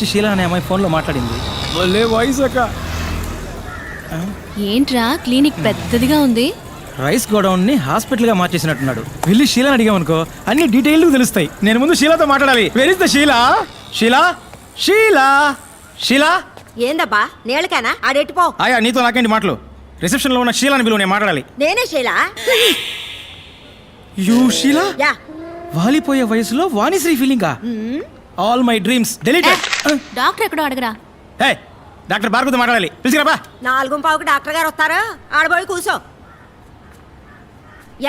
షీలా అనే అమ్మాయి ఫోన్లో మాట్లాడింది. భలే వాయిస్ అక్క. ఏంట్రా క్లినిక్ పెద్దదిగా ఉంది. రైస్ గోడౌన్ని హాస్పిటల్గా మార్చేసినట్టున్నాడు. వెళ్ళి షీలాని అడిగామనుకో అన్ని డీటెయిల్గా తెలుస్తాయి. నేను ముందు షీలాతో మాట్లాడాలి. Where is the Sheela? Sheela Sheela Sheela ఏందబ్బా నేలకేనా ఆడెట్టిపో. ఆయా నీతో నాకేంటి మాటలు? రిసెప్షన్లో ఉన్న షీలాని పిలువు, నేను మాట్లాడాలి. నేనే శైలా. యూ షీలా? యా. వాలిపోయే వయసులో వాణిశ్రీ ఫీలింగా? All my dreams deleted. Doctor ఎక్కడో అడగరా. హే, డాక్టర్ భార్గవతో మాట్లాడాలి. పిలిచిరాబా. 4:15కి డాక్టర్ గారు వస్తారు. ఆడబోయి కూర్చో.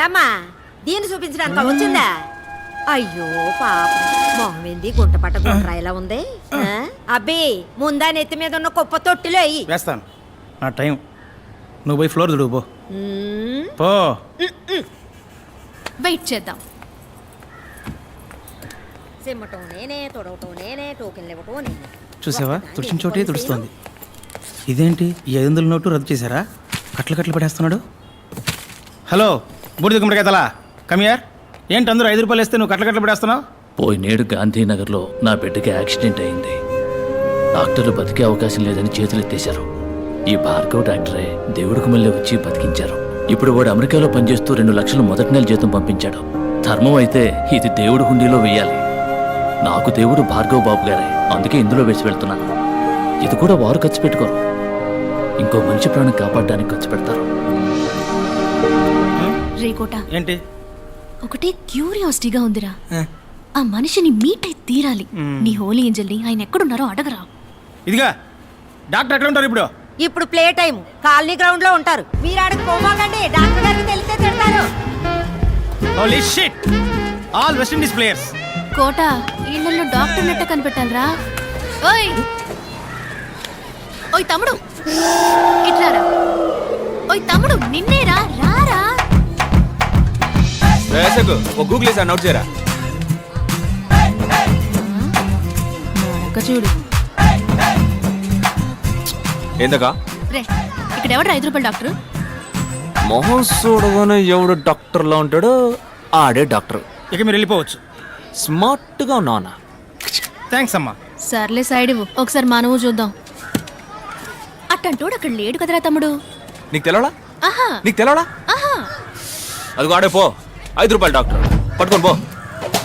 ఏమ్మా దీన్ని చూపించడానికి వచ్చిందా? అయ్యో పాప, మొహం ఏంది గుంట పట్ట గుంట్రా ఇలా ఉంది. అబ్బి ముందా నెత్తి మీద ఉన్న కుప్ప తొట్టిలో అయ్యి వేస్తాను. నా టైం. నువ్వు పోయి ఫ్లోర్ దుడువు పో. వెయిట్ చేద్దాం. సిమ్మటం నేనే, తొడవటం నేనే, టోకెన్లు ఇవ్వటం నేనే. చూసావా, తుడిచిన చోటే తుడుస్తోంది. ఇదేంటి ఈ 500 నోటు రద్దు చేశారా? కట్లు పడేస్తున్నాడు. హలో బూడిద గుమ్మడికాయ తలా, కమియార్. ఏంటి అందరూ 5 రూపాయలు వేస్తే నువ్వు కట్లు పడేస్తున్నావు? పోయినేడు గాంధీనగర్లో నా బిడ్డకి యాక్సిడెంట్ అయింది. డాక్టర్లు బతికే అవకాశం లేదని చేతులు ఎత్తేశారు. ఈ భార్గవ్ డాక్టరే దేవుడికి మళ్ళీ వచ్చి బతికించారు. ఇప్పుడు వాడు అమెరికాలో పనిచేస్తూ 2 లక్షలు మొదటి నెల జీతం పంపించాడు. ధర్మం అయితే ఇది దేవుడి హుండీలో వెయ్యాలి. నాకు దేవుడు భార్గవ్ బాబు గారే, అందుకే ఇందులో వేసి వెళ్తున్నాను. ఇది కూడా వారు ఖర్చు పెట్టుకోరు, ఇంకో మనిషి ప్రాణం కాపాడడానికి ఖర్చు పెడతారు. రేకోట ఏంటి? ఒకటే క్యూరియాసిటీగా ఉందిరా. ఆ మనిషిని మీట్ అయి తీరాలి. నీ హోలీ ఏంజల్ని ఆయన ఎక్కడున్నారో అడగరా. ఇదిగా డాక్టర్ ఎక్కడ ఉంటారు ఇప్పుడు? ఇప్పుడు ప్లే టైం కాలనీ గ్రౌండ్ లో ఉంటారు. మీరు ఆడకు పోమాకండి, డాక్టర్ గారికి తెలిస్తే తిడతారు. Holy shit, all West Indies players. కోట ఇళ్లలో డాక్టర్ నెట్ట కనిపెట్టాలరా. ఓయ్ ఓయ్ తమ్ముడు ఇట్లారా. ఓయ్ తమ్ముడు నిన్నేరా, రారా. గూగుల్ నోట్ చేయరా. చూడు ఏందకా రే, ఇక్కడ ఎవడు 5 రూపాయల డాక్టర్? మొహం చూడగానే ఎవడు డాక్టర్లా ఉంటాడో ఆడే డాక్టర్. ఇక మీరు వెళ్ళిపోవచ్చు. స్మార్ట్ గా ఉన్నావునా? థ్యాంక్స్ అమ్మా. సర్లే సైడ్ ఇవ్వు, ఒకసారి మానవు చూద్దాం. అట్టంటోడు అక్కడ లేడు కదరా తమ్ముడు. నీకు తెలవడా? ఆహా నీకు తెలవడా? ఆహా. అది ఆడే పో. 5 రూపాయల డాక్టర్ పట్టుకొని పో.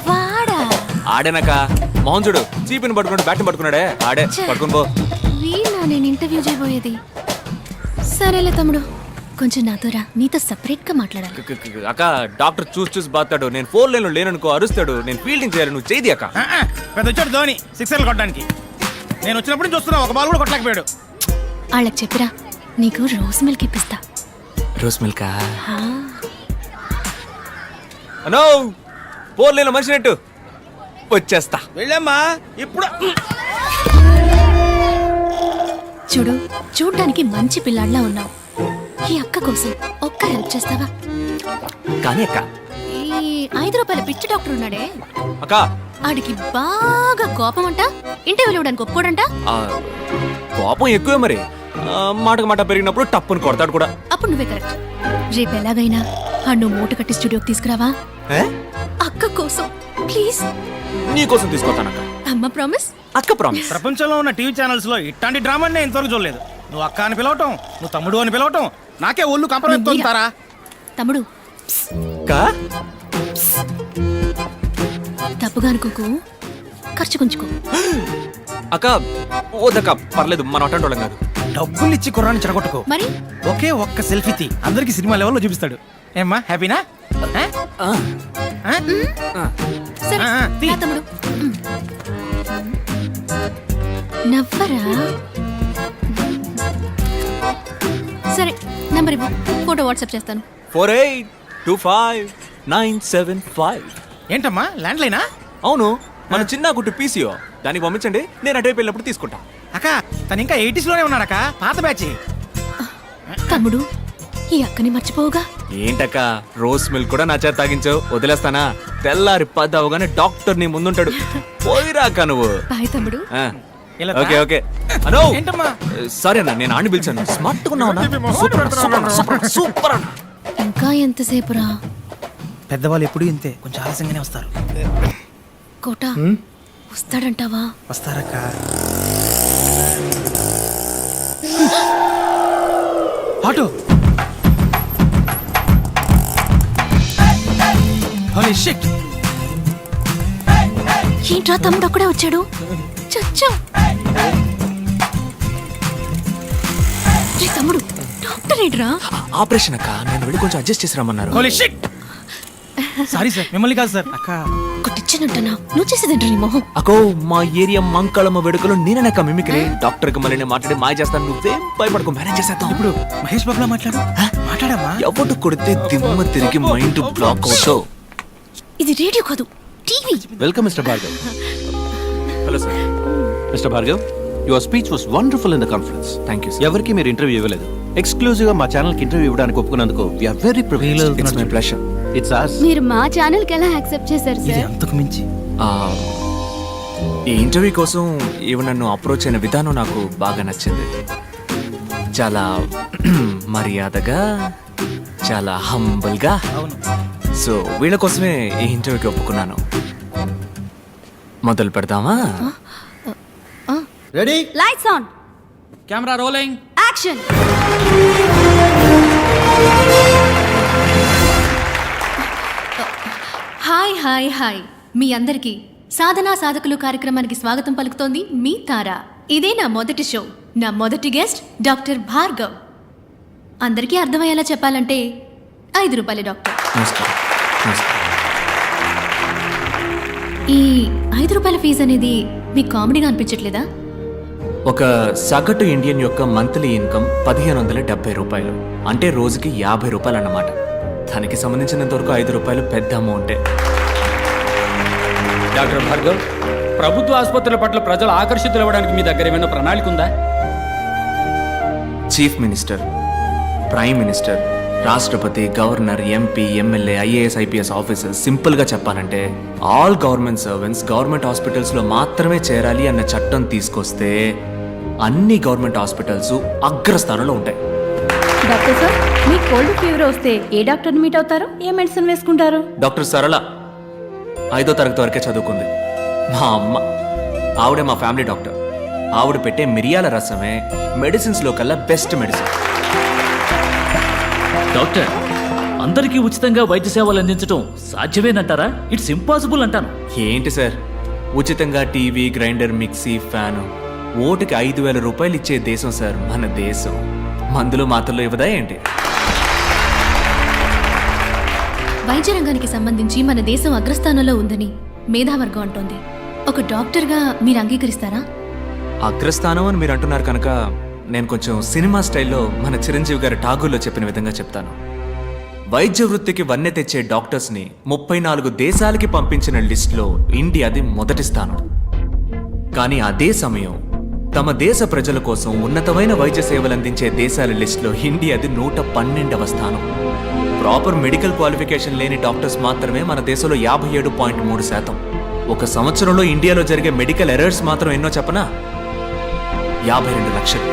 వాడా? ఆడేనాక మొహం చూడు, చీపిని పట్టుకున్నాడు, బ్యాట్ని పట్టుకున్నాడే, ఆడే పట్టుకొని పో. వీళ్ళ నేను ఇంటర్వ్యూ చేయబోయేది. సరేలే తమ్ముడు, కొంచెం నాతో రా, నీతో సెపరేట్ గా మాట్లాడాలి. అక్క డాక్టర్ చూసి బాతాడు. నేను 4 లైన్లో లేననుకో అరుస్తాడు. నేను ఫీల్డింగ్ చేయాలి, నువ్వు చేయి అక్క. పెద్ద వచ్చాడు ధోని 6 కొట్టడానికి. నేను వచ్చినప్పుడు చూస్తున్నా, ఒక బాల్ కూడా కొట్టలేకపోయాడు. వాళ్ళకి చెప్పిరా, నీకు రోజ్ మిల్క్ ఇప్పిస్తా. రోజ్ మిల్కా? అనో 4 లైన్లో మనిషి నెట్టు వచ్చేస్తా. వెళ్ళమ్మా ఇప్పుడు. చూడు, చూడ్డానికి మంచి పిల్లాడిలా ఉన్నావు. ఈ అక్క కోసం ఒక్క హెల్ప్ చేస్తావా? కానీ అక్క, ఈ 5 రూపాయల పిచ్చి డాక్టర్ ఉన్నాడే, అక్క ఆడికి బాగా కోపం అంట. ఇంటర్వ్యూలు ఇవ్వడానికి ఒప్పుకోడంట. కోపం ఎక్కువే మరి. మాటకు మాట పెరిగినప్పుడు టప్పుని కొడతాడు కూడా. అప్పుడు నువ్వే కరెక్ట్. రేపు ఎలాగైనా ఆడు మూట కట్టి స్టూడియోకి తీసుకురావా? అక్క కోసం ప్లీజ్. నీ కోసం తీసుకొస్తానక్క. అమ్మ ప్రామిస్. అక్క ప్రామిస్. ప్రపంచంలో ఉన్న టీవీ ఛానల్స్ లో ఇట్లాంటి డ్రామాని నేను ఇంతవరకు చూడలేదు. నువ్వు అక్క అని పిలవటం, నువ్వు తమ్ముడు అని పిలవటం, నాకే ఒళ్ళు కంపరెత్తారా. తమ్ముడు కా తప్పుగా అనుకోకు, ఖర్చు కొంచుకో. అక్క ఓదక్క పర్లేదు, మనం అటెండ్ వాళ్ళం కాదు. డబ్బులు ఇచ్చి కుర్రాన్ని చెడగొట్టుకో. మరి ఒకే ఒక్క సెల్ఫీ తీ, అందరికి సినిమా లెవెల్లో చూపిస్తాడు. ఏమ్మా హ్యాపీనా? సరే తీ. రా తమ్ముడు. నవ్వరా. సరే నంబర్ ఇవ్వు, ఫోటో వాట్సాప్ చేస్తాను. 48259755. ఏంటమ్మా ల్యాండ్ లైనా? అవును, మన చిన్న గుట్టు పీసీఓ. దానికి పంపించండి, నేను అటువైపు వెళ్ళినప్పుడు తీసుకుంటా. అక్క తను ఇంకా 80s లోనే ఉన్నాడక్క, పాత బ్యాచ్. తమ్ముడు ఈ అక్కని మర్చిపోవుగా. ఏంటక్క రోజ్ మిల్క్ కూడా నా చేత తాగించావు, వదిలేస్తానా? తెల్లారి 10 అవగానే డాక్టర్ నీ ముందుంటాడు. పోయిరాక నువ్వు. బాయ్ తమ్ముడు. Okay okay. అనో ఏంటమ్మా? సరే అన్న, నేను ఆడిని పిలిచాను. స్మార్ట్ గా ఉన్నావు. సూపర్ అన్న. ఇంకా ఎంతసేపు రా? పెద్దవాళ్ళు ఎప్పుడు ఇంతే, కొంచెం ఆలస్యంగానే వస్తారు. కోట వస్తాడంటావా? వస్తారక్క. ఆటో హోలీ షిట్ ఏంట్రా తమ్ముడు అక్కడే వచ్చాడు చచ్చా రే తమ్ముడు డాక్టర్ ఏంట్రా ఆపరేషన్ అక్క, నేను వెళ్ళి కొంచెం అడ్జస్ట్ చేసి రమ్మన్నారు. హోలీ షిట్ సారీ సార్, మిమ్మల్ని కాదు సార్. అక్క కొట్టిచ్చానంటనా నువ్వు చేసేదేంట్రా నీ మొహం అకో మా ఏరియా మంకళమ్మ వేడుకలో నేననక్క మిమిక్రీ. డాక్టర్ కి మళ్ళీ నేను మాట్లాడి మాయ చేస్తాను, నువ్వేం భయపడకు, మేనేజ్ చేసేద్దాం. ఇప్పుడు మహేష్ బాబులా మాట్లాడమ్మా. ఎవడు కొడితే దిమ్మ తిరిగి మైండ్ బ్లాక్ అవుతావు. ఇది రేడియో కాదు TV welcome mister Bhargav. Hello sir. Mister Bhargav, your speech was wonderful in the conference. Thank you. ఎవరికి మీరు ఇంటర్వ్యూ ఇవ్వలేదు. ఎక్స్క్లూజివ్ గా మా ఛానల్ కి ఇంటర్వ్యూ ఇవ్వడానికి ఒప్పుకున్నందుకు we are very privileged. It's my pleasure. It's ours. మీరు మా ఛానల్ కి ఎలా యాక్సెప్ట్ చేశారు ఇది సార్? అంతకు మించి ఈ ఇంటర్వ్యూ కోసం ఈవెన్ నన్ను అప్రోచ్ అయిన విధానం నాకు బాగా నచ్చింది. చాలా మర్యాదగా, చాలా హంబుల్గా. అవును. సో వీళ్ళ కోసమే ఈ ఇంటర్వ్యూకి ఒప్పుకున్నాను. మొదలు పెడదామా? Ready? Lights on, camera rolling. Action. Hi hi hi మీ అందరికీ సాధనా సాధకులు కార్యక్రమానికి స్వాగతం పలుకుతోంది మీ తార. ఇదే నా మొదటి షో. నా మొదటి గెస్ట్ డాక్టర్ భార్గవ్. అందరికీ అర్థమయ్యేలా చెప్పాలంటే 5 రూపాయల డాక్టర్. నమస్కారం. నమస్కారం. ఈ 5 రూపాయల ఫీజు అనేది మీకు కామెడీగా అనిపించట్లేదా? ఒక సగటు ఇండియన్ యొక్క మంత్లీ ఇన్కమ్ 1570 రూపాయలు, అంటే రోజుకి 50 రూపాయలు అన్నమాట. దానికి సంబంధించినంత వరకు 5 రూపాయలు పెద్ద అమౌంటే. డాక్టర్ భార్గవ్, ప్రభుత్వ ఆసుపత్రుల పట్ల ప్రజలు ఆకర్షితులు అవ్వడానికి మీ దగ్గర ఏమైనా ప్రణాళిక ఉందా? చీఫ్ మినిస్టర్, ప్రైమ్ మినిస్టర్, రాష్ట్రపతి, governor, MP, MLA, IAS, IPS officers, సింపుల్గా చెప్పాలంటే ఆల్ గవర్నమెంట్ సర్వెంట్స్ గవర్నమెంట్ హాస్పిటల్స్లో మాత్రమే చేరాలి అన్న చట్టం తీసుకొస్తే అన్ని గవర్నమెంట్ హాస్పిటల్స్ అగ్రస్థానంలో ఉంటాయి. డాక్టర్ సార్, మీ కోల్డ్ ఫీవర్ వస్తే ఏ డాక్టర్ని మీట్ అవుతారు? ఏ మెడిసిన్ వేసుకుంటారు? డాక్టర్ సరళ 5వ తరగతి వరకే చదువుకుంది. మా అమ్మ, ఆవిడే మా ఫ్యామిలీ డాక్టర్. ఆవిడ పెట్టే మిరియాల రసమే మెడిసిన్స్లో కల్లా బెస్ట్ మెడిసిన్. డాక్టర్, అందరికీ ఉచితంగా వైద్య సేవలు అందించడం సాధ్యమేనంటారా? ఇట్స్ ఇంపాసిబుల్ అంటాను. ఏంటి సార్, ఉచితంగా టీవీ, గ్రైండర్, మిక్సీ, ఫ్యాను, ఓటుకి 5,000 రూపాయలు ఇచ్చే దేశం సార్ మన దేశం. మందులు మాత్రలు ఇవ్వదా ఏంటి? వైద్య రంగానికి సంబంధించి మన దేశం అగ్రస్థానంలో ఉందని మేధావర్గం అంటోంది. ఒక డాక్టర్గా మీరు అంగీకరిస్తారా? అగ్రస్థానం అని మీరు అంటున్నారు కనుక నేను కొంచెం సినిమా స్టైల్లో మన చిరంజీవి గారి ఠాగూర్లో చెప్పిన విధంగా చెప్తాను. వైద్య వృత్తికి వన్నె తెచ్చే డాక్టర్స్ని 34 దేశాలకి పంపించిన లిస్టులో ఇండియాది మొదటి స్థానం. కానీ అదే సమయం తమ దేశ ప్రజల కోసం ఉన్నతమైన వైద్య సేవలు అందించే దేశాల లిస్టులో ఇండియాది 112వ స్థానం. ప్రాపర్ మెడికల్ క్వాలిఫికేషన్ లేని డాక్టర్స్ మాత్రమే మన దేశంలో 57.3%. ఒక సంవత్సరంలో ఇండియాలో జరిగే మెడికల్ ఎర్రర్స్ మాత్రం ఎన్నో చెప్పనా? 52 లక్షలు.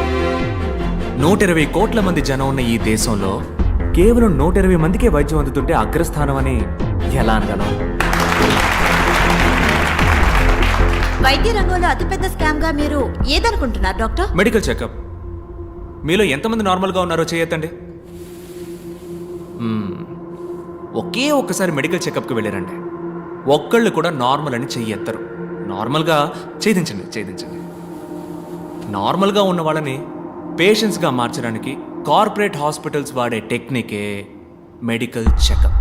120 కోట్ల మంది జనం ఉన్న ఈ దేశంలో కేవలం 120 మందికే వైద్యం అందుతుంటే అగ్రస్థానం అని ఎలా అనగలం? వైద్య రంగంలో అతిపెద్ద స్కామ్ గా మీరు ఏదనుకుంటున్నారు డాక్టర్? Medical checkup. మీలో ఎంతమంది నార్మల్గా ఉన్నారో చేయొద్దండి. ఒకే ఒక్కసారి మెడికల్ చెకప్కి వెళ్ళారండి, ఒక్కళ్ళు కూడా నార్మల్ అని చెయ్యెత్తరు. నార్మల్గా ఛేదించండి. నార్మల్గా ఉన్న వాళ్ళని పేషెంట్స్గా మార్చడానికి కార్పొరేట్ హాస్పిటల్స్ వాడే టెక్నికే medical checkup.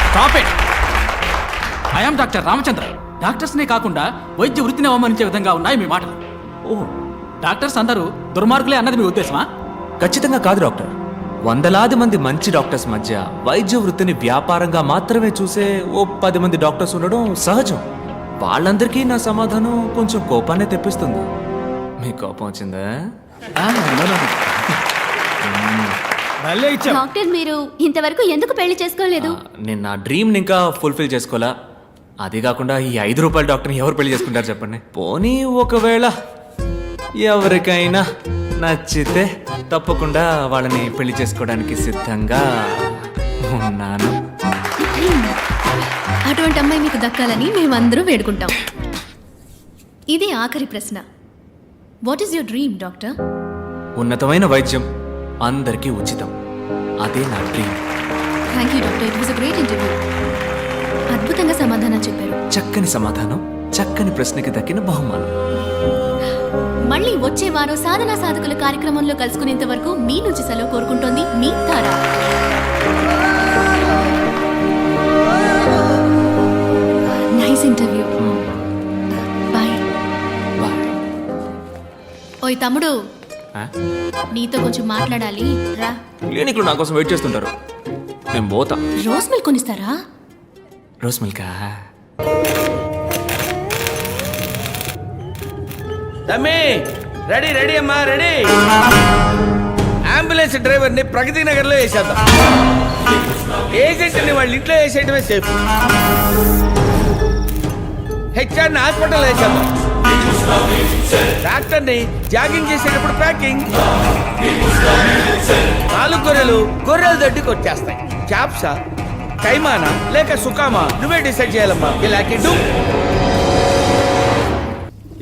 Stop it. I am doctor Ramachandra. డాక్టర్స్నే కాకుండా వైద్య వృత్తిని అవమానించే విధంగా ఉన్నాయి మీ మాటలు. ఓహ్, డాక్టర్స్ అందరూ దుర్మార్గులే అన్నది మీ ఉద్దేశమా? ఖచ్చితంగా కాదు డాక్టర్. వందలాది మంది మంచి డాక్టర్స్ మధ్య వైద్య వృత్తిని వ్యాపారంగా మాత్రమే చూసే ఓ 10 మంది డాక్టర్స్ ఉండడం సహజం. వాళ్ళందరికీ నా సమాధానం కొంచెం కోపాన్ని తెప్పిస్తుంది. మీ కోపం వచ్చిందా? భలే ఇచ్చావు. డాక్టర్, మీరు ఇంతవరకు ఎందుకు పెళ్లి చేసుకోలేదు? నేను నా డ్రీమ్ని ఇంకా ఫుల్ఫిల్ చేసుకోవాలా. అది కాకుండా ఈ 5 రూపాయల డాక్టర్ని ఎవరు పెళ్లి చేసుకుంటారు చెప్పండి? పోనీ ఒకవేళ ఎవరికైనా నచ్చితే తప్పకుండా వాళ్ళని పెళ్లి చేసుకోవడానికి సిద్ధంగా ఉన్నాను. అటువంటి అమ్మాయి మీకు దక్కాలని మేమందరూ వేడుకుంటాం. ఇది ఆఖరి ప్రశ్న. What is your dream doctor? ఉన్నతమైన వైద్యం, అందరికీ ఉచితం. అదే నా dream. Thank you doctor, it was a great interview. అద్భుతంగా సమాధానం చెప్పారు. చక్కని సమాధానం, చక్కని ప్రశ్నకి దక్కిన బహుమానం. మళ్ళీ వచ్చే వారం సాధనా సాధకుల కార్యక్రమంలో కలుసుకునేంత వరకు మీ నుంచి సెలవు కోరుకుంటోంది మీ Tara. Nice interview. Bye. Bye. ఓయ్ తమ్ముడు, ఆ? నీతో కొంచెం మాట్లాడాలి రా. క్లినిక్లో నా కోసం వెయిట్ చేస్తుంటారు. నేను పోతా. రోజ్ మిల్క్ కొనిస్తారా? రోజ్ మిల్కా? తమ్మి, రెడీ రెడీ అమ్మా, రెడీ. అంబులెన్స్ డ్రైవర్ని ప్రగతి నగర్లో వేసేద్దాం. ఏజెంట్ని వాళ్ళ ఇంట్లో వేసేయటమే సేఫ్. హెచ్ఆర్ని హాస్పిటల్ వేసేద్దాం. డాక్టర్ని జాగింగ్ చేసేటప్పుడు ప్యాకింగ్. 4 గొర్రెలు దొడ్డి కొట్టేస్తాయి. చాప్సా, కైమానా లేక సుకామా, నువ్వే డిసైడ్ చేయాలమ్మా. ఇలాంటి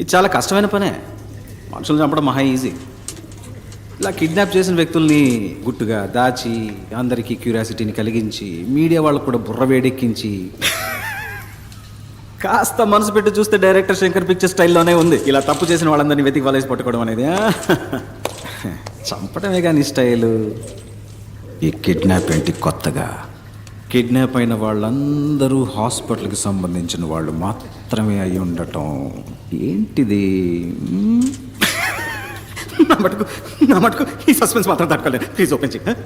ఇది చాలా కష్టమైన పనే. మనుషులు చంపడం మహా ఈజీ. ఇలా కిడ్నాప్ చేసిన వ్యక్తుల్ని గుట్టుగా దాచి అందరికీ క్యూరియాసిటీని కలిగించి మీడియా వాళ్ళకు కూడా బుర్ర వేడెక్కించి కాస్త మనసు పెట్టి చూస్తే డైరెక్టర్ శంకర్ పిక్చర్ స్టైల్లోనే ఉంది. ఇలా తప్పు చేసిన వాళ్ళందరినీ వెతికి వలేసి పట్టుకోవడం అనేది. చంపడమే కానీ స్టైలు. ఈ కిడ్నాప్ ఏంటి కొత్తగా? కిడ్నాప్ అయిన వాళ్ళందరూ హాస్పిటల్కి సంబంధించిన వాళ్ళు మాత్రమే అయి ఉండటం ఏంటిది? నా మటుకు ఈ సస్పెన్స్ మాత్రం తట్టుకోలేదు. ప్లీజ్ ఓపెన్ చేయి.